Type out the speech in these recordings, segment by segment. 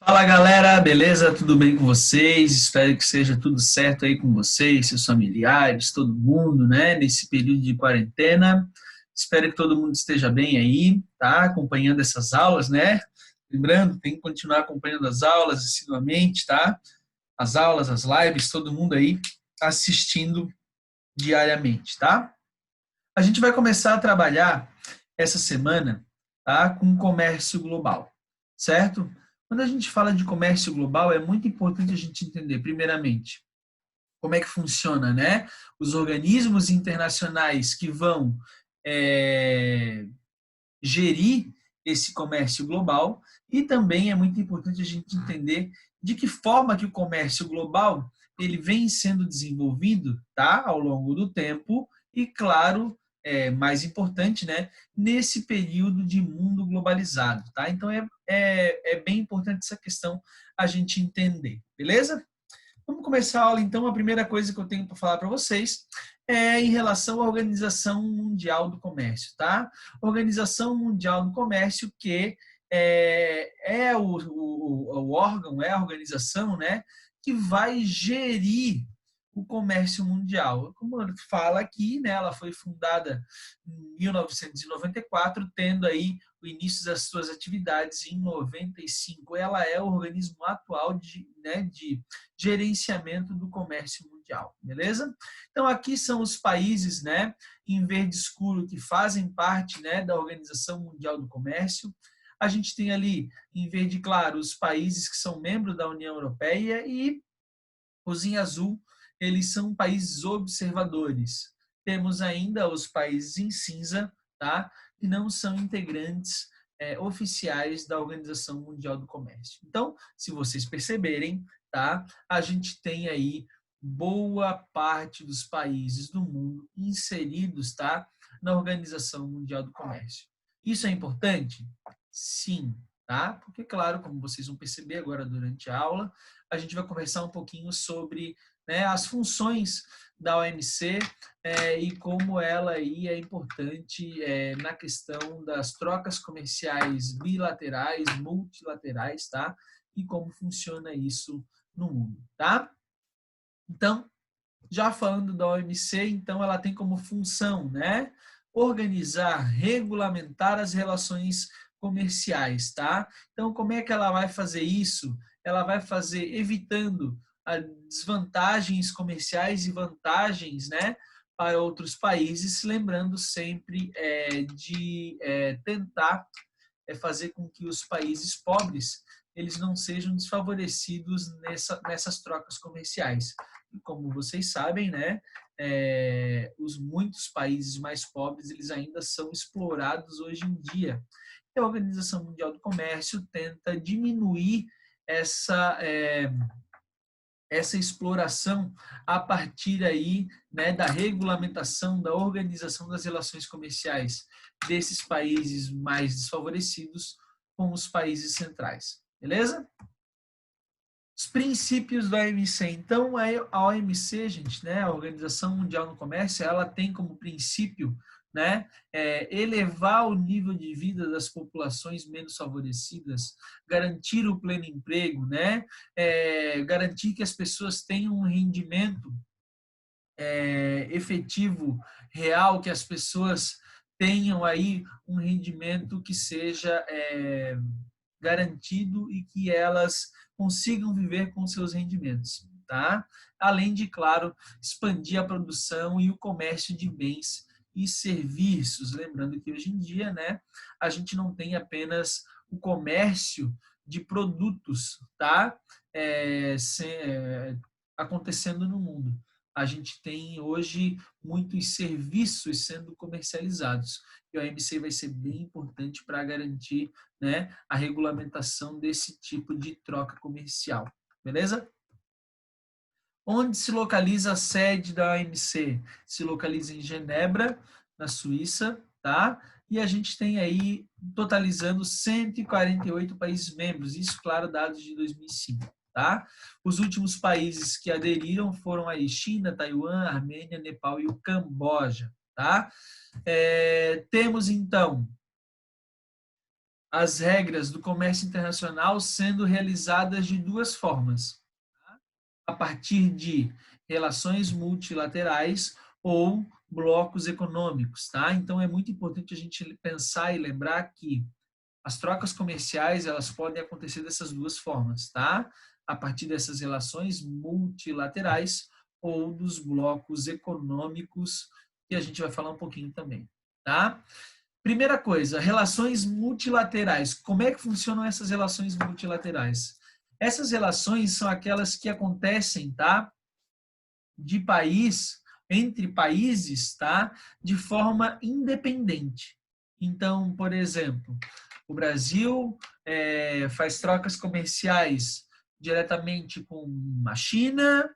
Fala galera, beleza? Tudo bem com vocês? Espero que seja tudo certo aí com vocês, seus familiares, todo mundo, né? Nesse período de quarentena. Espero que todo mundo esteja bem aí, tá? Acompanhando essas aulas, né? Lembrando, tem que continuar acompanhando as aulas assiduamente, tá? As aulas, as lives, todo mundo aí assistindo diariamente, tá? A gente vai começar a trabalhar essa semana, tá, com comércio global, certo? Quando a gente fala de comércio global, é muito importante a gente entender, primeiramente, como é que funciona, né? Os organismos internacionais que vão é, gerir esse comércio global e também é muito importante a gente entender de que forma que o comércio global ele vem sendo desenvolvido, tá, ao longo do tempo e claro, mais importante, né, nesse período de mundo globalizado, tá? Então é bem importante essa questão a gente entender, beleza? Vamos começar a aula, então. A primeira coisa que eu tenho para falar para vocês é em relação à Organização Mundial do Comércio, tá? Organização Mundial do Comércio, que é o órgão, é a organização, né, que vai gerir o comércio mundial. Como fala aqui, né, ela foi fundada em 1994, tendo aí o início das suas atividades em 95. Ela é o organismo atual de gerenciamento do comércio mundial, beleza? Então aqui são os países, né, em verde escuro que fazem parte, né, da Organização Mundial do Comércio. A gente tem ali em verde claro os países que são membros da União Europeia e os em azul, eles são países observadores. Temos ainda os países em cinza, tá? Que não são integrantes oficiais da Organização Mundial do Comércio. Então, se vocês perceberem, tá? A gente tem aí boa parte dos países do mundo inseridos, tá? Na Organização Mundial do Comércio. Isso é importante? Sim, tá? Porque, claro, como vocês vão perceber agora durante a aula, a gente vai conversar um pouquinho sobre, né, as funções da OMC e como ela aí é importante na questão das trocas comerciais bilaterais, multilaterais, tá? E como funciona isso no mundo, tá? Então, já falando da OMC, então ela tem como função, né, organizar, regulamentar as relações comerciais, tá? Então, como é que ela vai fazer isso? Ela vai fazer evitando as desvantagens comerciais e vantagens, né, para outros países, lembrando sempre de tentar fazer com que os países pobres eles não sejam desfavorecidos nessas trocas comerciais. E como vocês sabem, né, os muitos países mais pobres eles ainda são explorados hoje em dia. E a Organização Mundial do Comércio tenta diminuir essa essa exploração a partir aí, né, da regulamentação, da organização das relações comerciais desses países mais desfavorecidos com os países centrais. Beleza? Os princípios da OMC. Então, a OMC, gente, né, a Organização Mundial do Comércio, ela tem como princípio, né, elevar o nível de vida das populações menos favorecidas, garantir o pleno emprego, né, garantir que as pessoas tenham um rendimento efetivo, real, que as pessoas tenham aí um rendimento que seja garantido e que elas consigam viver com seus rendimentos, tá? Além de, claro, expandir a produção e o comércio de bens e serviços. Lembrando que hoje em dia, né, a gente não tem apenas o comércio de produtos, tá? Acontecendo no mundo. A gente tem hoje muitos serviços sendo comercializados. E a OMC vai ser bem importante para garantir, né, a regulamentação desse tipo de troca comercial. Beleza? Onde se localiza a sede da OMC? Se localiza em Genebra, na Suíça, tá? E a gente tem aí, totalizando 148 países membros, isso, claro, dados de 2005, tá? Os últimos países que aderiram foram aí China, Taiwan, Armênia, Nepal e o Camboja, tá? Temos, então, as regras do comércio internacional sendo realizadas de duas formas, tá? A partir de relações multilaterais ou blocos econômicos, tá? Então é muito importante a gente pensar e lembrar que as trocas comerciais, elas podem acontecer dessas duas formas, tá? A partir dessas relações multilaterais ou dos blocos econômicos, que a gente vai falar um pouquinho também, tá? Primeira coisa, relações multilaterais. Como é que funcionam essas relações multilaterais? Essas relações são aquelas que acontecem, tá? De país, entre países, tá? De forma independente. Então, por exemplo, o Brasil faz trocas comerciais diretamente com a China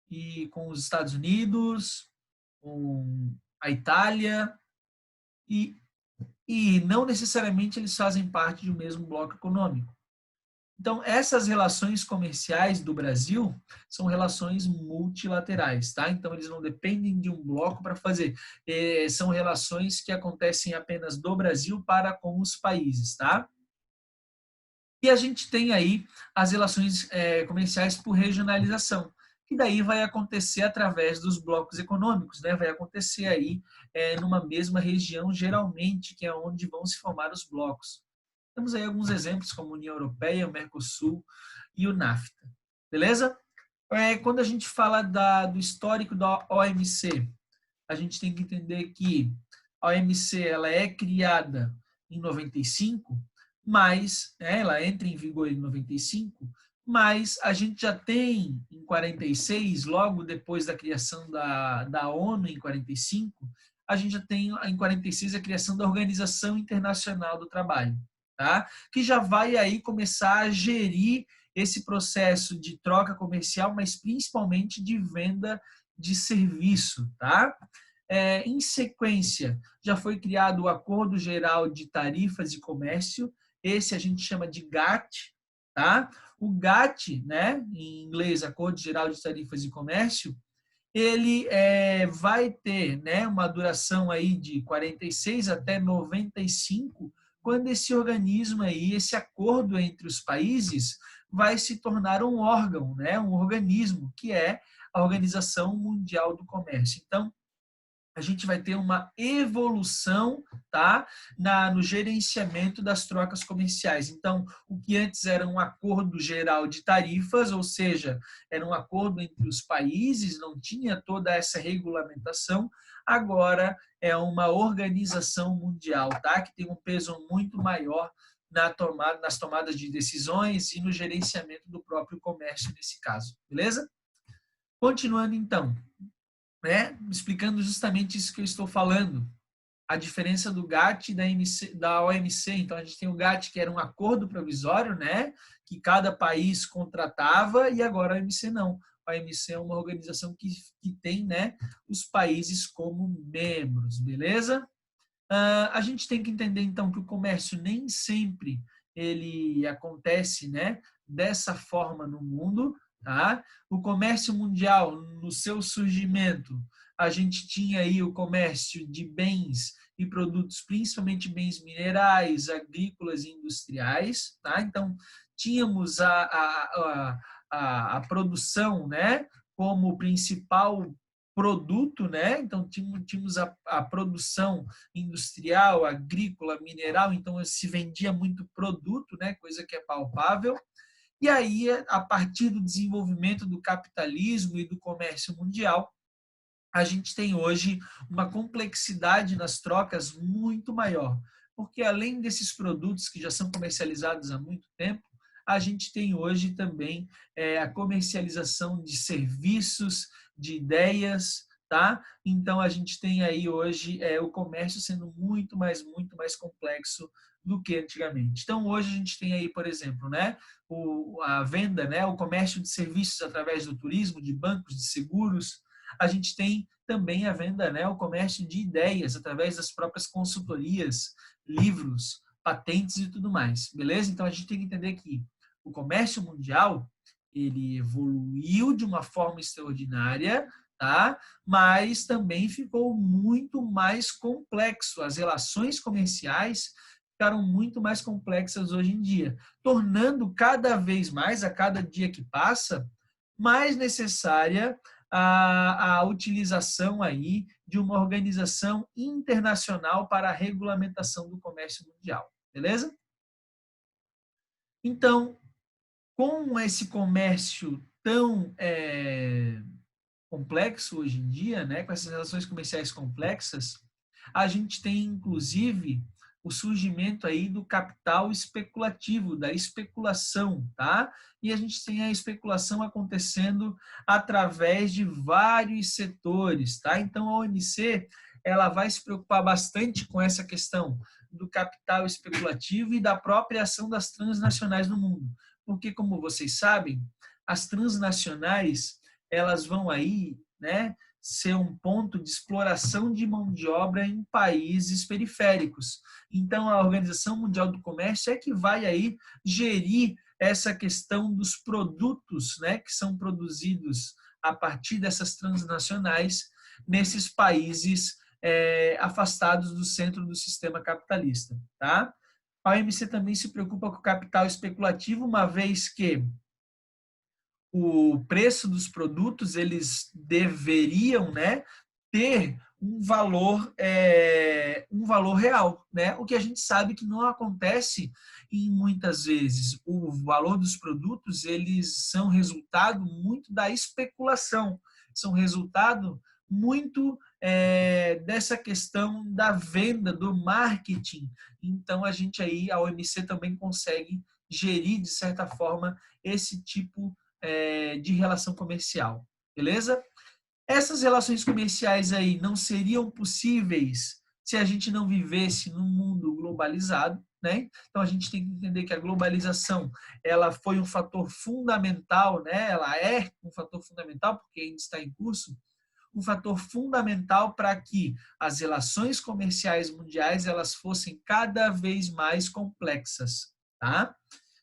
e com os Estados Unidos, com a Itália, e não necessariamente eles fazem parte do mesmo bloco econômico. Então, essas relações comerciais do Brasil são relações multilaterais, tá? Então, eles não dependem de um bloco para fazer. São relações que acontecem apenas do Brasil para com os países, tá? E a gente tem aí as relações comerciais por regionalização, que daí vai acontecer através dos blocos econômicos, né? Vai acontecer aí numa mesma região, geralmente, que é onde vão se formar os blocos. Temos aí alguns exemplos, como a União Europeia, o Mercosul e o NAFTA. Beleza? Quando a gente fala do histórico da OMC, a gente tem que entender que a OMC ela é criada em 95, mas ela entra em vigor em 95, mas a gente já tem em 46, logo depois da criação da ONU em 45, a gente já tem em 46 a criação da Organização Internacional do Trabalho, tá? Que já vai aí começar a gerir esse processo de troca comercial, mas principalmente de venda de serviço, tá? Em sequência, já foi criado o Acordo Geral de Tarifas e Comércio, esse a gente chama de GATT, tá? O GATT, né, em inglês, Acordo Geral de Tarifas e Comércio, ele vai ter, né, uma duração aí de 46 até 95, quando esse organismo aí, esse acordo entre os países, vai se tornar um órgão, né, um organismo, que é a Organização Mundial do Comércio. Então, a gente vai ter uma evolução, tá, no gerenciamento das trocas comerciais. Então, o que antes era um acordo geral de tarifas, ou seja, era um acordo entre os países, não tinha toda essa regulamentação, agora é uma organização mundial, tá, que tem um peso muito maior nas tomadas de decisões e no gerenciamento do próprio comércio nesse caso, beleza? Continuando então, né, explicando justamente isso que eu estou falando, a diferença do GATT e da OMC. Então, a gente tem o GATT, que era um acordo provisório, né, que cada país contratava, e agora a OMC não. A OMC é uma organização que tem, né, os países como membros, beleza? A gente tem que entender, então, que o comércio nem sempre ele acontece, né, dessa forma no mundo, tá? O comércio mundial, no seu surgimento, a gente tinha aí o comércio de bens e produtos, principalmente bens minerais, agrícolas e industriais, tá? Então, tínhamos a produção, né, como principal produto, né? Então, tínhamos a produção industrial, agrícola, mineral, então se vendia muito produto, né? Coisa que é palpável. E aí, a partir do desenvolvimento do capitalismo e do comércio mundial, a gente tem hoje uma complexidade nas trocas muito maior, porque além desses produtos que já são comercializados há muito tempo, a gente tem hoje também a comercialização de serviços, de ideias, tá? Então a gente tem aí hoje o comércio sendo muito mais complexo do que antigamente. Então hoje a gente tem aí, por exemplo, né, a venda, né, o comércio de serviços através do turismo, de bancos, de seguros. A gente tem também a venda, né, o comércio de ideias através das próprias consultorias, livros, patentes e tudo mais, beleza? Então a gente tem que entender que o comércio mundial ele evoluiu de uma forma extraordinária, tá? Mas também ficou muito mais complexo. As relações comerciais ficaram muito mais complexas hoje em dia, tornando cada vez mais, a cada dia que passa, mais necessária a utilização aí de uma organização internacional para a regulamentação do comércio mundial, beleza? Então, com esse comércio tão complexo hoje em dia, né, com essas relações comerciais complexas, a gente tem, inclusive, o surgimento aí do capital especulativo, da especulação, tá? E a gente tem a especulação acontecendo através de vários setores, tá? Então, a OMC, ela vai se preocupar bastante com essa questão do capital especulativo e da própria ação das transnacionais no mundo. Porque, como vocês sabem, as transnacionais, elas vão aí, né, ser um ponto de exploração de mão de obra em países periféricos. Então, a Organização Mundial do Comércio é que vai aí gerir essa questão dos produtos, né, que são produzidos a partir dessas transnacionais nesses países afastados do centro do sistema capitalista, tá? A OMC também se preocupa com o capital especulativo, uma vez que o preço dos produtos eles deveriam, né, ter um valor real, né? O que a gente sabe que não acontece em muitas vezes. O valor dos produtos eles são resultado muito da especulação, são resultado muito dessa questão da venda, do marketing. Então a gente aí, a OMC também consegue gerir de certa forma esse tipo de relação comercial, beleza? Essas relações comerciais aí não seriam possíveis se a gente não vivesse num mundo globalizado, né? Então a gente tem que entender que a globalização, ela foi um fator fundamental, né? Ela é um fator fundamental porque ainda está em curso, um fator fundamental para que as relações comerciais mundiais elas fossem cada vez mais complexas, tá?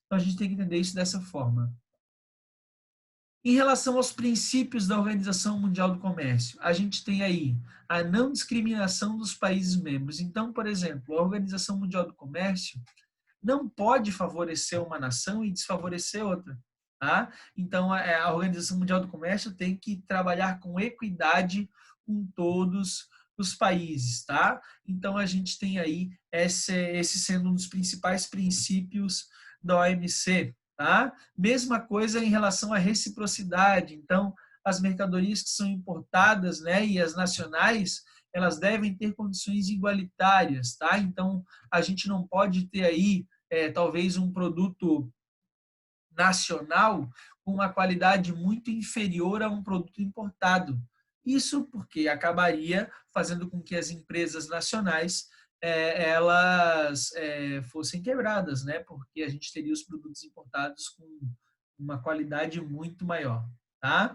Então a gente tem que entender isso dessa forma. Em relação aos princípios da Organização Mundial do Comércio, a gente tem aí a não discriminação dos países membros. Então, por exemplo, a Organização Mundial do Comércio não pode favorecer uma nação e desfavorecer outra. Tá? Então, a Organização Mundial do Comércio tem que trabalhar com equidade com todos os países. Tá? Então, a gente tem aí esse sendo um dos principais princípios da OMC. Tá? Mesma coisa em relação à reciprocidade. Então, as mercadorias que são importadas, né, e as nacionais, elas devem ter condições igualitárias. Tá? Então, a gente não pode ter aí talvez um produto nacional com uma qualidade muito inferior a um produto importado. Isso porque acabaria fazendo com que as empresas nacionais elas fossem quebradas, né? Porque a gente teria os produtos importados com uma qualidade muito maior, tá?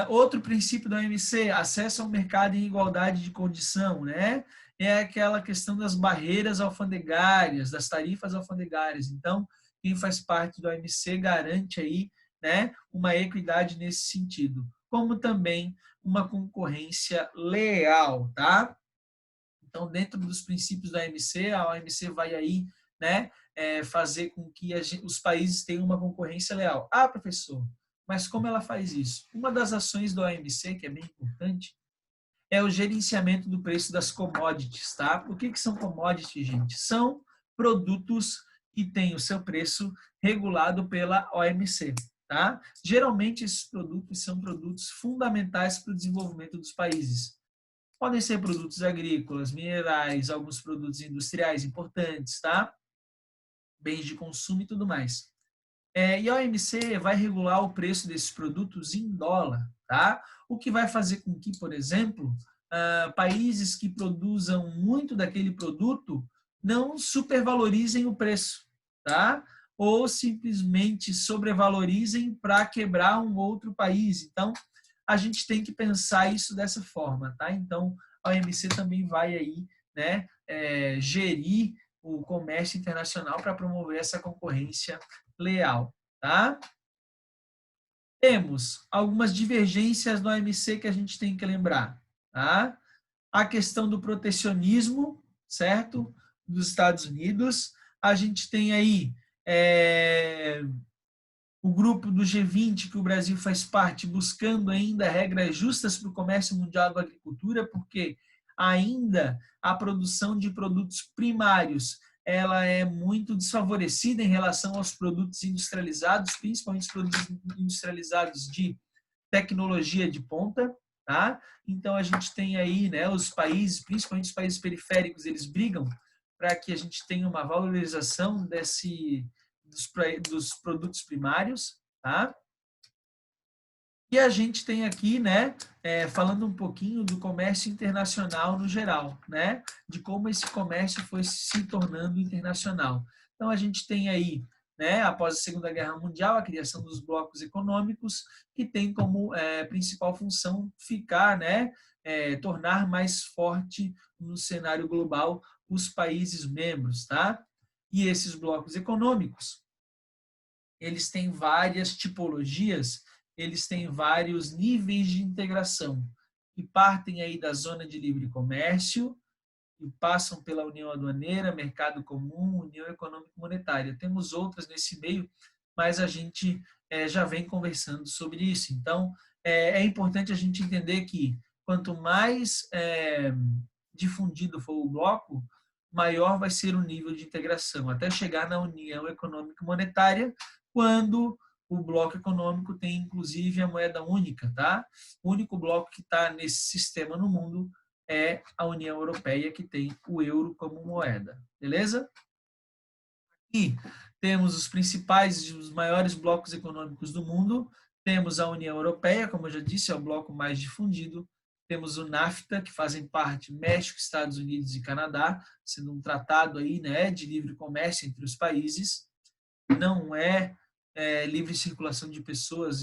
Outro princípio da OMC, acesso ao mercado em igualdade de condição, né? É aquela questão das barreiras alfandegárias, das tarifas alfandegárias. Então, quem faz parte da OMC garante aí, né, uma equidade nesse sentido, como também uma concorrência leal, tá? Então, dentro dos princípios da OMC, a OMC vai aí, né, fazer com que os países tenham uma concorrência leal. Ah, professor, mas como ela faz isso? Uma das ações da OMC, que é bem importante, é o gerenciamento do preço das commodities, tá? O que são commodities, gente? São produtos que têm o seu preço regulado pela OMC, tá? Geralmente, esses produtos são produtos fundamentais para o desenvolvimento dos países. Podem ser produtos agrícolas, minerais, alguns produtos industriais importantes, tá? Bens de consumo e tudo mais. E a OMC vai regular o preço desses produtos em dólar, tá? O que vai fazer com que, por exemplo, países que produzam muito daquele produto não supervalorizem o preço, tá? Ou simplesmente sobrevalorizem para quebrar um outro país. Então, a gente tem que pensar isso dessa forma, tá? Então, a OMC também vai aí, né, gerir o comércio internacional para promover essa concorrência leal, tá? Temos algumas divergências no OMC que a gente tem que lembrar, tá? A questão do protecionismo, certo? Dos Estados Unidos. A gente tem aí o grupo do G20, que o Brasil faz parte, buscando ainda regras justas para o comércio mundial da agricultura, porque ainda a produção de produtos primários ela é muito desfavorecida em relação aos produtos industrializados, principalmente os produtos industrializados de tecnologia de ponta, tá? Então a gente tem aí, né, os países, principalmente os países periféricos, eles brigam para que a gente tenha uma valorização dos produtos primários, tá? E a gente tem aqui, né, falando um pouquinho do comércio internacional no geral, né, de como esse comércio foi se tornando internacional. Então a gente tem aí, né, após a Segunda Guerra Mundial, a criação dos blocos econômicos, que tem como principal função ficar, né, tornar mais forte no cenário global os países membros, tá? E esses blocos econômicos, eles têm várias tipologias, eles têm vários níveis de integração, que partem aí da zona de livre comércio e passam pela União Aduaneira, Mercado Comum, União Econômica e Monetária. Temos outras nesse meio, mas a gente já vem conversando sobre isso. Então, é importante a gente entender que quanto mais difundido for o bloco, maior vai ser o nível de integração, até chegar na União Econômica e Monetária, quando o bloco econômico tem, inclusive, a moeda única, tá? O único bloco que está nesse sistema no mundo é a União Europeia, que tem o euro como moeda, beleza? E temos os principais e os maiores blocos econômicos do mundo. Temos a União Europeia, como eu já disse, é o bloco mais difundido. Temos o NAFTA, que fazem parte México, Estados Unidos e Canadá, sendo um tratado aí, né, de livre comércio entre os países. Não é livre circulação de pessoas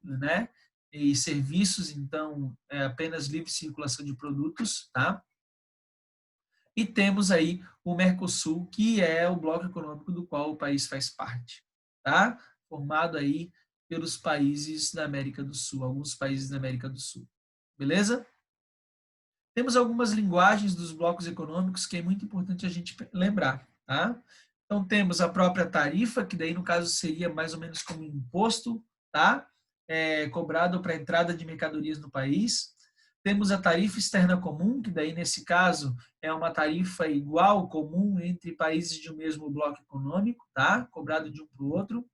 né, e serviços, então é apenas livre circulação de produtos, tá? E temos aí o Mercosul, que é o bloco econômico do qual o país faz parte, tá? Formado aí pelos países da América do Sul, alguns países da América do Sul. Beleza? Temos algumas linguagens dos blocos econômicos que é muito importante a gente lembrar, tá? Então temos a própria tarifa, que daí no caso seria mais ou menos como um imposto, tá? Cobrado para a entrada de mercadorias no país. Temos a tarifa externa comum, que daí nesse caso é uma tarifa igual, comum entre países de um mesmo bloco econômico, tá? Cobrado de um para o outro.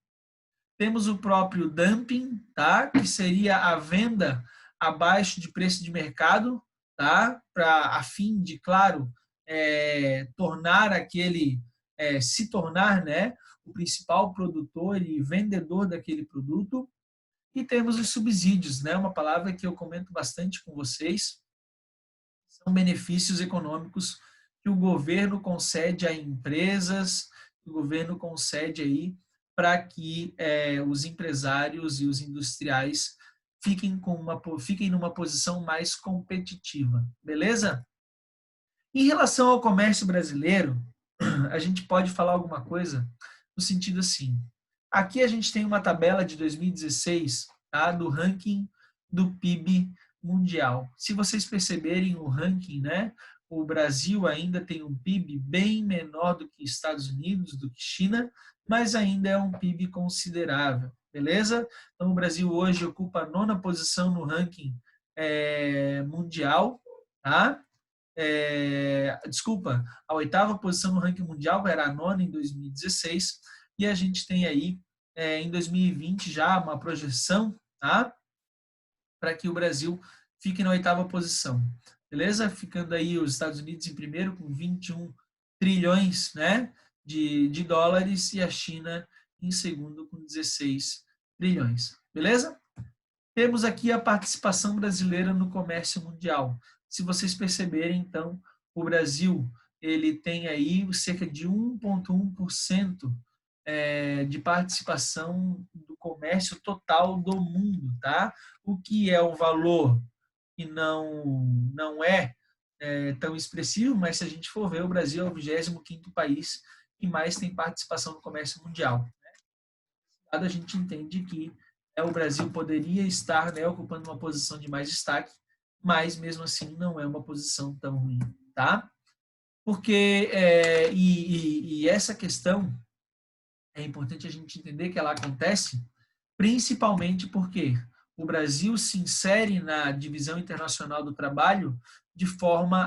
Temos o próprio dumping, tá? Que seria a venda abaixo de preço de mercado, tá? Para a fim de, claro, tornar se tornar, né, o principal produtor e vendedor daquele produto. E temos os subsídios, né? Uma palavra que eu comento bastante com vocês. São benefícios econômicos que o governo concede a empresas, que o governo concede aí para que os empresários e os industriais fiquem numa posição mais competitiva, beleza? Em relação ao comércio brasileiro, a gente pode falar alguma coisa no sentido assim. Aqui a gente tem uma tabela de 2016, tá, do ranking do PIB mundial. Se vocês perceberem o ranking, né, o Brasil ainda tem um PIB bem menor do que Estados Unidos, do que China, mas ainda é um PIB considerável, beleza? Então o Brasil hoje ocupa a 9ª posição no ranking mundial, tá? Desculpa, a 8ª posição no ranking mundial era a 9ª em 2016, e a gente tem aí em 2020 já uma projeção, tá? Para que o Brasil fique na 8ª posição, beleza? Ficando aí os Estados Unidos em primeiro com 21 trilhões, né, de dólares, e a China em segundo com 16 trilhões, beleza? Temos aqui a participação brasileira no comércio mundial. Se vocês perceberem, então, o Brasil ele tem aí cerca de 1,1% de participação do comércio total do mundo, tá? O que é um valor que não é tão expressivo, mas se a gente for ver, o Brasil é o 25º país que mais tem participação no comércio mundial. A gente entende que o Brasil poderia estar, né, ocupando uma posição de mais destaque, mas mesmo assim não é uma posição tão ruim, tá? Porque, e essa questão, é importante a gente entender que ela acontece principalmente porque o Brasil se insere na divisão internacional do trabalho de forma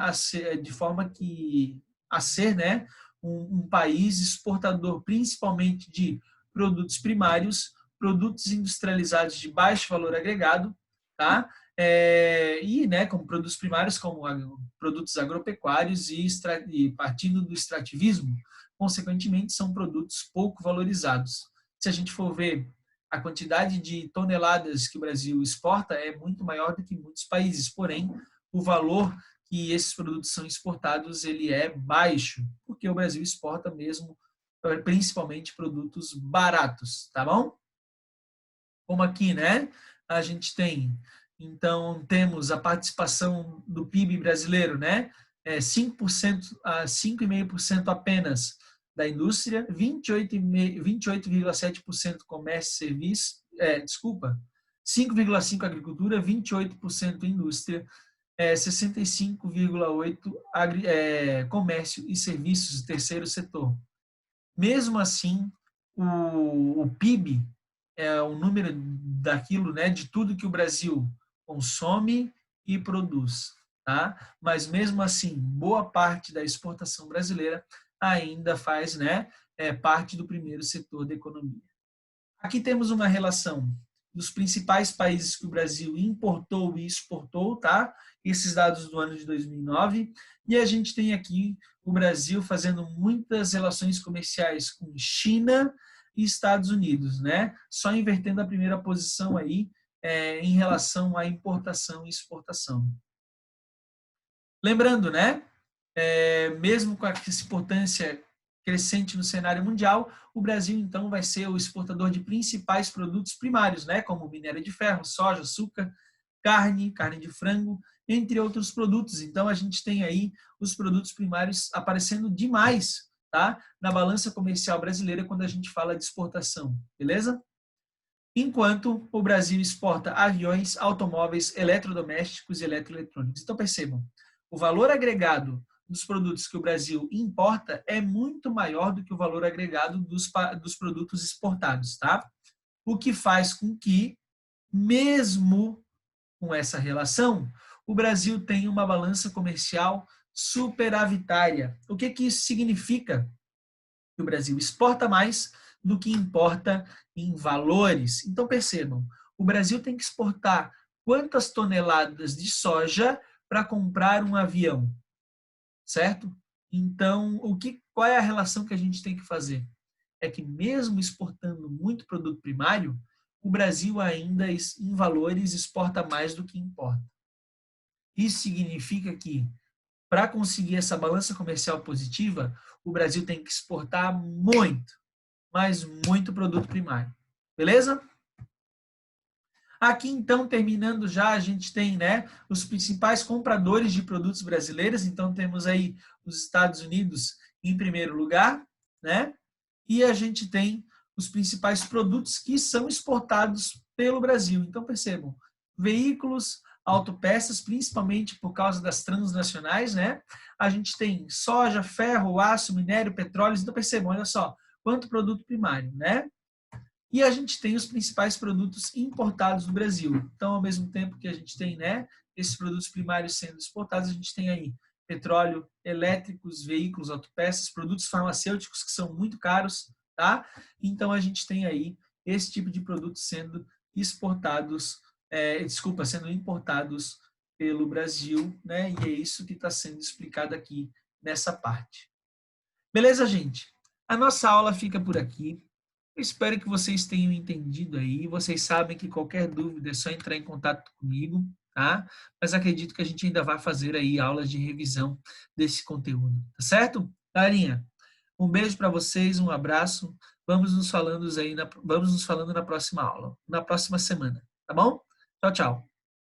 que a ser, né, um país exportador principalmente de produtos primários, produtos industrializados de baixo valor agregado, tá? E, né, como produtos primários, como produtos agropecuários e partindo do extrativismo, consequentemente, são produtos pouco valorizados. Se a gente for ver a quantidade de toneladas que o Brasil exporta é muito maior do que muitos países, porém, o valor que esses produtos são exportados ele é baixo, porque o Brasil exporta mesmo, principalmente produtos baratos, tá bom? Como aqui, né? A gente tem, então, temos a participação do PIB brasileiro, né? 5% a 5,5% apenas da indústria, 28,7% comércio e serviço, 5,5% agricultura, 28% indústria, 65,8% comércio e serviços, terceiro setor. Mesmo assim, o PIB é o número daquilo, né, de tudo que o Brasil consome e produz, tá? Mas mesmo assim, boa parte da exportação brasileira ainda faz, né, parte do primeiro setor da economia. Aqui temos uma relação dos principais países que o Brasil importou e exportou, tá? Esses dados do ano de 2009. E a gente tem aqui o Brasil fazendo muitas relações comerciais com China e Estados Unidos, né? Só invertendo a primeira posição aí em relação à importação e exportação. Lembrando, né? Mesmo com essa importância crescente no cenário mundial, o Brasil então vai ser o exportador de principais produtos primários, né, como minério de ferro, soja, açúcar, carne de frango, entre outros produtos. Então a gente tem aí os produtos primários aparecendo demais, tá, na balança comercial brasileira quando a gente fala de exportação, beleza? Enquanto o Brasil exporta aviões, automóveis, eletrodomésticos e eletroeletrônicos. Então percebam, o valor agregado dos produtos que o Brasil importa é muito maior do que o valor agregado dos produtos exportados, tá? O que faz com que, mesmo com essa relação, o Brasil tenha uma balança comercial superavitária. O que isso significa? Que o Brasil exporta mais do que importa em valores. Então percebam, o Brasil tem que exportar quantas toneladas de soja para comprar um avião? Certo? Então, qual é a relação que a gente tem que fazer? É que mesmo exportando muito produto primário, o Brasil ainda, em valores, exporta mais do que importa. Isso significa que, para conseguir essa balança comercial positiva, o Brasil tem que exportar muito, mas muito produto primário. Beleza? Aqui, então, terminando já, a gente tem, né, os principais compradores de produtos brasileiros. Então, temos aí os Estados Unidos em primeiro lugar, né? E a gente tem os principais produtos que são exportados pelo Brasil. Então, percebam, veículos, autopeças, principalmente por causa das transnacionais, né? A gente tem soja, ferro, aço, minério, petróleo. Então, percebam, olha só, quanto produto primário, né? E a gente tem os principais produtos importados do Brasil. Então, ao mesmo tempo que a gente tem, né, esses produtos primários sendo exportados, a gente tem aí petróleo, elétricos, veículos, autopeças, produtos farmacêuticos que são muito caros, tá? Então, a gente tem aí esse tipo de produto sendo exportados, sendo importados pelo Brasil, né? E é isso que está sendo explicado aqui nessa parte. Beleza, gente? A nossa aula fica por aqui. Eu espero que vocês tenham entendido aí. Vocês sabem que qualquer dúvida é só entrar em contato comigo, tá? Mas acredito que a gente ainda vai fazer aí aulas de revisão desse conteúdo, tá certo? Galerinha, um beijo para vocês, um abraço. Vamos nos falando na próxima aula, na próxima semana, tá bom? Tchau, tchau.